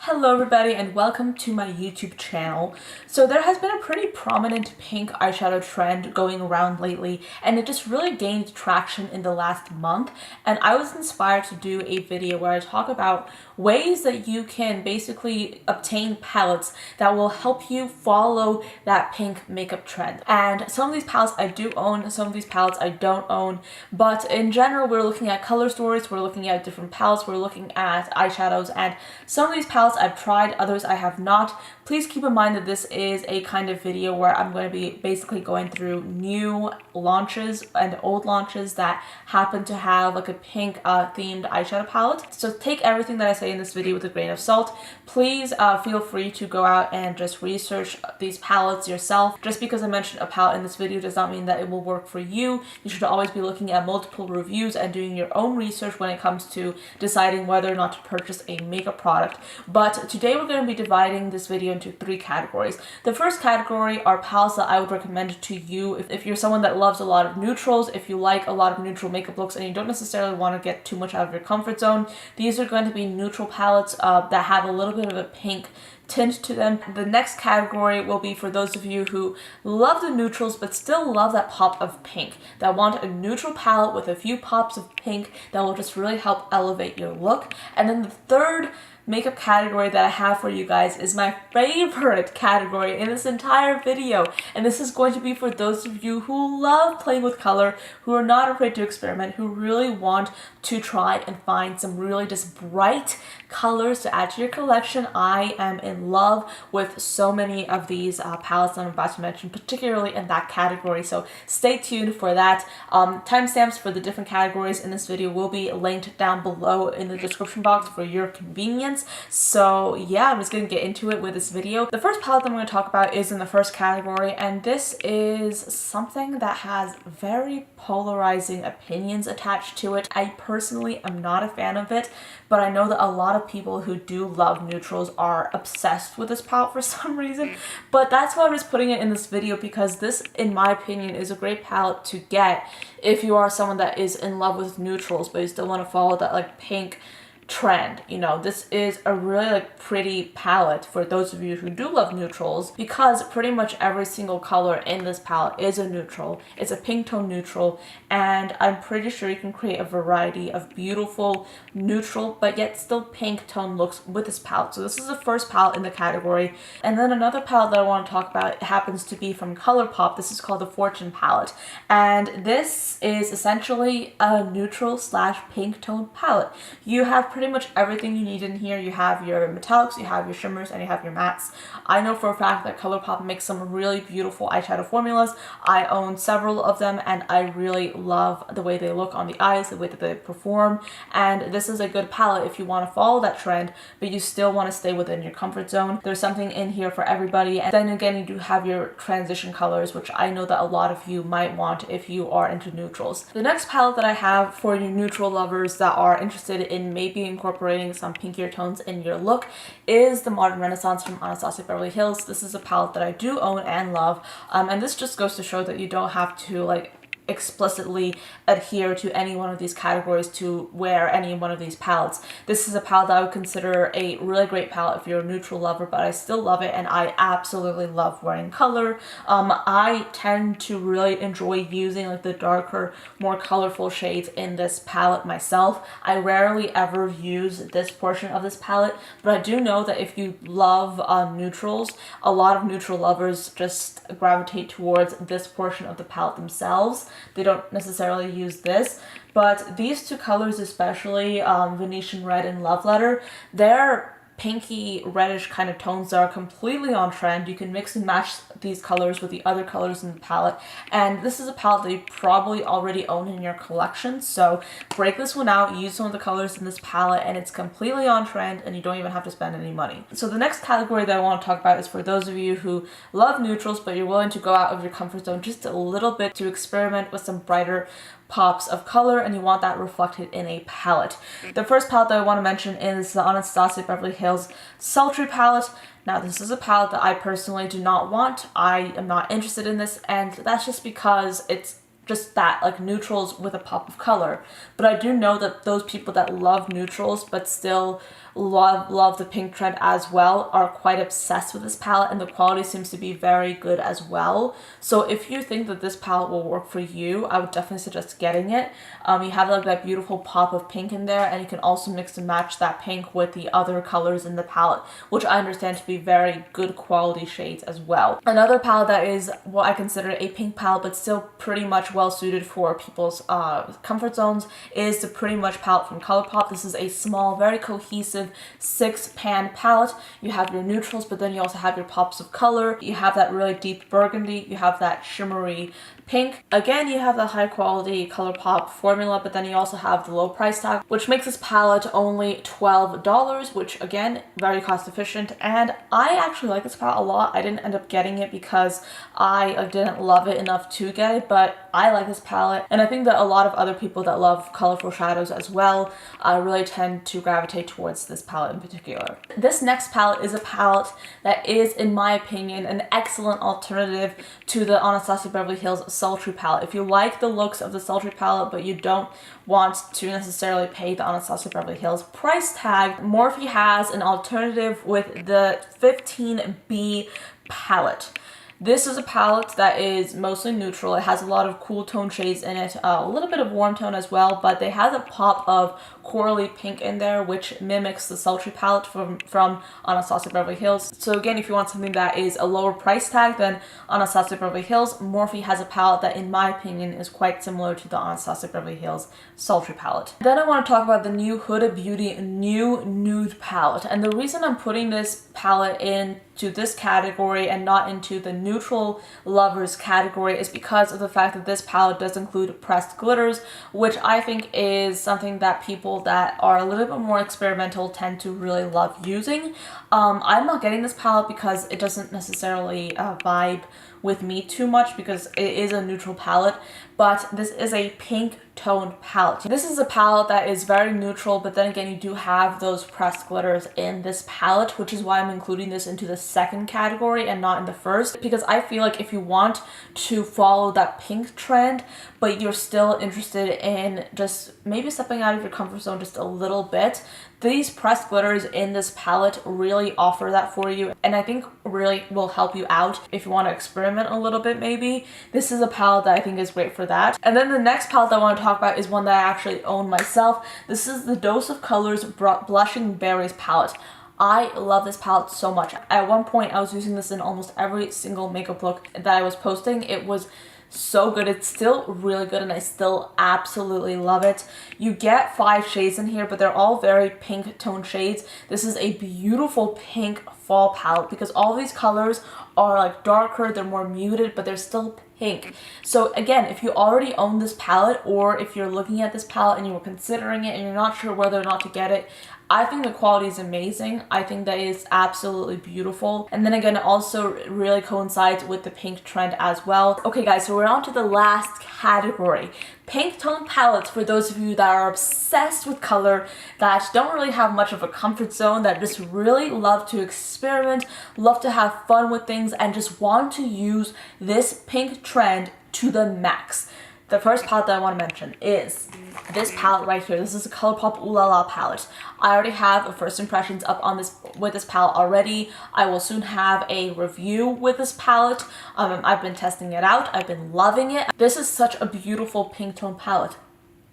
Hello everybody and welcome to my YouTube channel. So there has been a pretty prominent pink eyeshadow trend going around lately, and it just really gained traction in the last month, and I was inspired to do a video where I talk about ways that you can basically obtain palettes that will help you follow that pink makeup trend. And some of these palettes I do own, some of these palettes I don't own, but in general we're looking at color stories, we're looking at different palettes, we're looking at eyeshadows, and some of these palettes I've tried, others I have not. Please keep in mind that this is a kind of video where I'm going to be basically going through new launches and old launches that happen to have like a pink themed eyeshadow palette. So take everything that I say in this video with a grain of salt. Please feel free to go out and just research these palettes yourself. Just because I mentioned a palette in this video does not mean that it will work for you. You should always be looking at multiple reviews and doing your own research when it comes to deciding whether or not to purchase a makeup product. But today we're going to be dividing this video into three categories. The first category are palettes that I would recommend to you if you're someone that loves a lot of neutrals, if you like a lot of neutral makeup looks and you don't necessarily want to get too much out of your comfort zone. These are going to be neutral palettes that have a little bit of a pink tint to them. The next category will be for those of you who love the neutrals but still love that pop of pink, that want a neutral palette with a few pops of pink that will just really help elevate your look. And then the third makeup category that I have for you guys is my favorite category in this entire video, and this is going to be for those of you who love playing with color, who are not afraid to experiment, who really want to try and find some really just bright colors to add to your collection. I am in love with so many of these palettes I'm about to mention, particularly in that category, so stay tuned for that. Timestamps for the different categories in this video will be linked down below in the description box for your convenience. So yeah, I'm just going to get into it with this video. The first palette that I'm going to talk about is in the first category, and this is something that has very polarizing opinions attached to it. I personally am not a fan of it, but I know that a lot of people who do love neutrals are obsessed with this palette for some reason. But that's why I'm just putting it in this video, because this, in my opinion, is a great palette to get if you are someone that is in love with neutrals but you still want to follow that like pink trend. You know, this is a really like pretty palette for those of you who do love neutrals, because pretty much every single color in this palette is a neutral. It's a pink tone neutral, and I'm pretty sure you can create a variety of beautiful neutral but yet still pink tone looks with this palette. So this is the first palette in the category. And then another palette that I want to talk about happens to be from ColourPop. This is called the Fortune palette, and this is essentially a neutral slash pink tone palette. You have pretty much everything you need in here. You have your metallics, you have your shimmers, and you have your mattes. I know for a fact that ColourPop makes some really beautiful eyeshadow formulas. I own several of them, and I really love the way they look on the eyes, the way that they perform, and this is a good palette if you want to follow that trend but you still want to stay within your comfort zone. There's something in here for everybody. And then again, you do have your transition colors, which I know that a lot of you might want if you are into neutrals. The next palette that I have for your neutral lovers that are interested in maybe incorporating some pinkier tones in your look is the Modern Renaissance from Anastasia Beverly Hills. This is a palette that I do own and love, and this just goes to show that you don't have to like explicitly adhere to any one of these categories to wear any one of these palettes. This is a palette that I would consider a really great palette if you're a neutral lover, but I still love it, and I absolutely love wearing color. I tend to really enjoy using like the darker, more colorful shades in this palette myself. I rarely ever use this portion of this palette, but I do know that if you love neutrals, a lot of neutral lovers just gravitate towards this portion of the palette themselves. They don't necessarily use this, but these two colors especially, Venetian Red and Love Letter, they're pinky reddish kind of tones that are completely on trend. You can mix and match these colors with the other colors in the palette, and this is a palette that you probably already own in your collection, so break this one out, use some of the colors in this palette, and it's completely on trend and you don't even have to spend any money. So the next category that I want to talk about is for those of you who love neutrals but you're willing to go out of your comfort zone just a little bit to experiment with some brighter pops of color, and you want that reflected in a palette. The first palette that I want to mention is the Anastasia Beverly Hills Sultry palette. Now this is a palette that I personally do not want. I am not interested in this, and that's just because it's just that, like neutrals with a pop of color. But I do know that those people that love neutrals but still love the pink trend as well are quite obsessed with this palette, and the quality seems to be very good as well. So if you think that this palette will work for you, I would definitely suggest getting it. You have like that beautiful pop of pink in there, and you can also mix and match that pink with the other colors in the palette, which I understand to be very good quality shades as well. Another palette that is what I consider a pink palette but still pretty much well suited for people's comfort zones is the Pretty Much palette from ColourPop. This is a small, very cohesive 6-pan palette. You have your neutrals, but then you also have your pops of color. You have that really deep burgundy. You have that shimmery pink. Again, you have the high quality ColourPop formula, but then you also have the low price tag, which makes this palette only $12, which again, very cost efficient. And I actually like this palette a lot. I didn't end up getting it because I didn't love it enough to get it, but I like this palette. And I think that a lot of other people that love colorful shadows as well really tend to gravitate towards this palette in particular. This next palette is a palette that is, in my opinion, an excellent alternative to the Anastasia Beverly Hills Sultry palette. If you like the looks of the Sultry palette but you don't want to necessarily pay the Anastasia Beverly Hills price tag, Morphe has an alternative with the 15B palette. This is a palette that is mostly neutral. It has a lot of cool tone shades in it, a little bit of warm tone as well, but they have a pop of corally pink in there, which mimics the Sultry palette from Anastasia Beverly Hills. So again, if you want something that is a lower price tag than Anastasia Beverly Hills, Morphe has a palette that, in my opinion, is quite similar to the Anastasia Beverly Hills Sultry palette. Then I want to talk about the new Huda Beauty New Nude palette. And the reason I'm putting this palette into this category and not into the neutral lovers category is because of the fact that this palette does include pressed glitters, which I think is something that people that are a little bit more experimental tend to really love using. I'm not getting this palette because it doesn't necessarily vibe with me too much because it is a neutral palette, but this is a pink toned palette. This is a palette that is very neutral, but then again, you do have those pressed glitters in this palette, which is why I'm including this into the second category and not in the first, because I feel like if you want to follow that pink trend, but you're still interested in just maybe stepping out of your comfort zone just a little bit, these pressed glitters in this palette really offer that for you, and I think really will help you out if you want to experiment a little bit maybe. This is a palette that I think is great for that. And then the next palette that I want to talk about is one that I actually own myself. This is the Dose of Colors Blushing Berries palette. I love this palette so much. At one point, I was using this in almost every single makeup look that I was posting. It was so good. It's still really good and I still absolutely love it. You get 5 shades in here, but they're all very pink tone shades. This is a beautiful pink fall palette because all these colors are like darker, they're more muted, but they're still pink. So again, if you already own this palette, or if you're looking at this palette and you were considering it and you're not sure whether or not to get it, I think the quality is amazing. I think that it's absolutely beautiful. And then again, it also really coincides with the pink trend as well. Okay guys, so we're on to the last category. Pink tone palettes for those of you that are obsessed with color, that don't really have much of a comfort zone, that just really love to experiment, love to have fun with things, and just want to use this pink trend to the max. The first palette that I want to mention is this palette right here. This is a ColourPop Ooh La La palette. I already have a first impressions up on this with this palette already. I will soon have a review with this palette. I've been testing it out. I've been loving it. This is such a beautiful pink tone palette.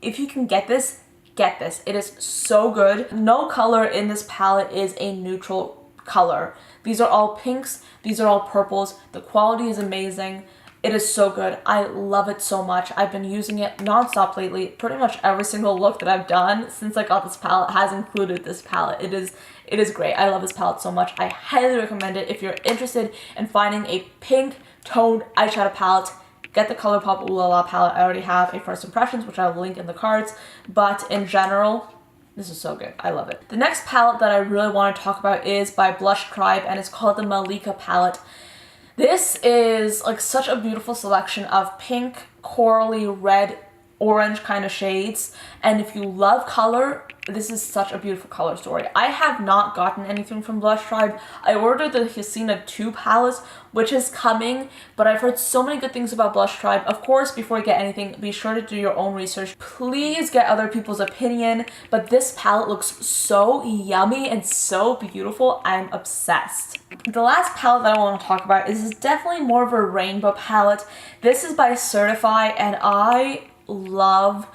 If you can get this, get this. It is so good. No color in this palette is a neutral color. These are all pinks. These are all purples. The quality is amazing. It is so good. I love it so much. I've been using it nonstop lately. Pretty much every single look that I've done since I got this palette has included this palette. It is great. I love this palette so much. I highly recommend it. If you're interested in finding a pink toned eyeshadow palette, get the ColourPop Ooh La La palette. I already have a first impressions, which I'll link in the cards. But in general, this is so good. I love it. The next palette that I really want to talk about is by Blush Tribe, and it's called the Malika palette. This is like such a beautiful selection of pink, corally, red, orange kind of shades. And if you love color, this is such a beautiful color story. I have not gotten anything from Blush Tribe. I ordered the Hasina 2 palette, which is coming, but I've heard so many good things about Blush Tribe. Of course, before you get anything, be sure to do your own research. Please get other people's opinion, but this palette looks so yummy and so beautiful. I'm obsessed. The last palette that I want to talk about is definitely more of a rainbow palette. This is by Certify, and I love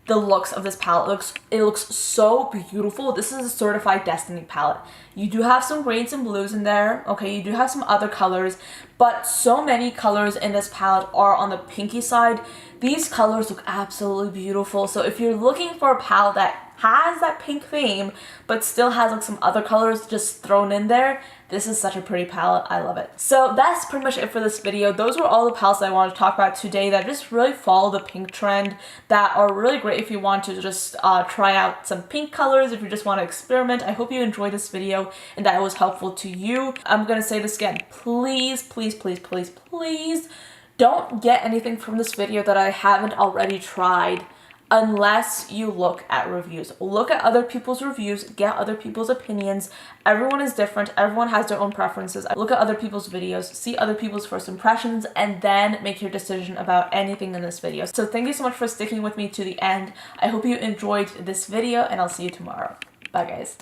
the looks of this palette. It looks so beautiful. This is a Certified Destiny palette. You do have some greens and blues in there, okay? You do have some other colors, but so many colors in this palette are on the pinky side. These colors look absolutely beautiful. So if you're looking for a palette that has that pink theme, but still has like some other colors just thrown in there, this is such a pretty palette. I love it. So that's pretty much it for this video. Those were all the palettes that I wanted to talk about today that just really follow the pink trend, that are really great if you want to just try out some pink colors, if you just want to experiment. I hope you enjoyed this video and that it was helpful to you. I'm gonna say this again. Please, please, please, please, please don't get anything from this video that I haven't already tried, unless you look at reviews. Look at other people's reviews, get other people's opinions. Everyone is different, everyone has their own preferences. Look at other people's videos, see other people's first impressions, and then make your decision about anything in this video. So thank you so much for sticking with me to the end. I hope you enjoyed this video, and I'll see you tomorrow. Bye guys.